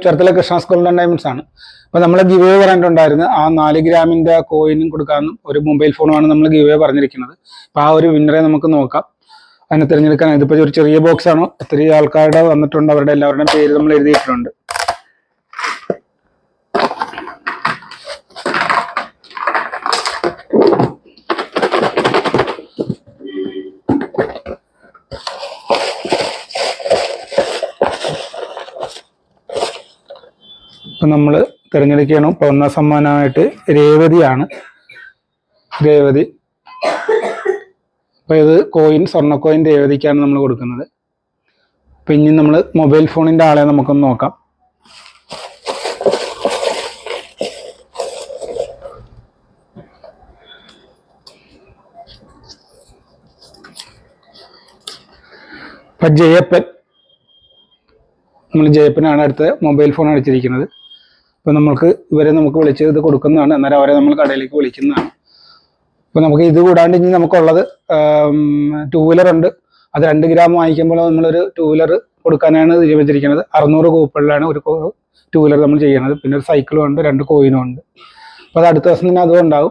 ചേർത്തല കൃഷ്ണ സ്കൂളിൻ്റെ ഡയമണ്ട്സ് ആണ്. അപ്പോൾ നമ്മൾ ഗിവ് അവേ പറഞ്ഞിട്ടുണ്ടായിരുന്നു. ആ 4 ഗ്രാമിൻ്റെ കോയിനും കൊടുക്കാമെന്നും ഒരു മൊബൈൽ ഫോണുമാണ് നമ്മൾ ഗിവ് അവേ പറഞ്ഞിരിക്കുന്നത്. അപ്പോൾ ആ ഒരു വിന്നറെ നമുക്ക് നോക്കാം. അതിനെ തിരഞ്ഞെടുക്കാൻ ഇതിപ്പോൾ ഒരു ചെറിയ ബോക്സ് ആണോ, ഒത്തിരി ആൾക്കാരുടെ വന്നിട്ടുണ്ട്, അവരുടെ എല്ലാവരുടെയും പേര് നമ്മൾ എഴുതിയിട്ടുണ്ട്. അപ്പം നമ്മൾ തിരഞ്ഞെടുക്കണം. ഇപ്പോൾ ഒന്നാം സമ്മാനമായിട്ട് രേവതിയാണ്. രേവതി. അപ്പോൾ ഇത് കോയിൻ, സ്വർണ്ണ കോയിൻ രേവതിക്കാണ് നമ്മൾ കൊടുക്കുന്നത്. അപ്പം ഇനി നമ്മൾ മൊബൈൽ ഫോണിൻ്റെ ആളെ നമുക്കൊന്ന് നോക്കാം. അപ്പം ജയപ്പൻ, നമ്മൾ ജയപ്പനാണ് അടുത്ത മൊബൈൽ ഫോൺ അടിച്ചിരിക്കുന്നത്. അപ്പോൾ ഇവരെ നമുക്ക് വിളിച്ച് ഇത് കൊടുക്കുന്നതാണ്. അന്നേരം അവരെ നമ്മൾ കടയിലേക്ക് വിളിക്കുന്നതാണ്. അപ്പോൾ നമുക്ക് ഇത് കൂടാണ്ട് ഇനി നമുക്കുള്ളത് 2 വീലർ ഉണ്ട്. അത് 2 ഗ്രാം വാങ്ങിക്കുമ്പോൾ നമ്മളൊരു 2 വീലർ കൊടുക്കാനാണ് തീരുമാനിച്ചിരിക്കുന്നത്. 600 കൂപ്പണിലാണ് ഒരു 2 വീലർ നമ്മൾ ചെയ്യുന്നത്. പിന്നെ ഒരു സൈക്കിളും ഉണ്ട്, 2 കോയിനും ഉണ്ട്. അപ്പോൾ അത് അടുത്ത ദിവസം തന്നെ അതും ഉണ്ടാകും.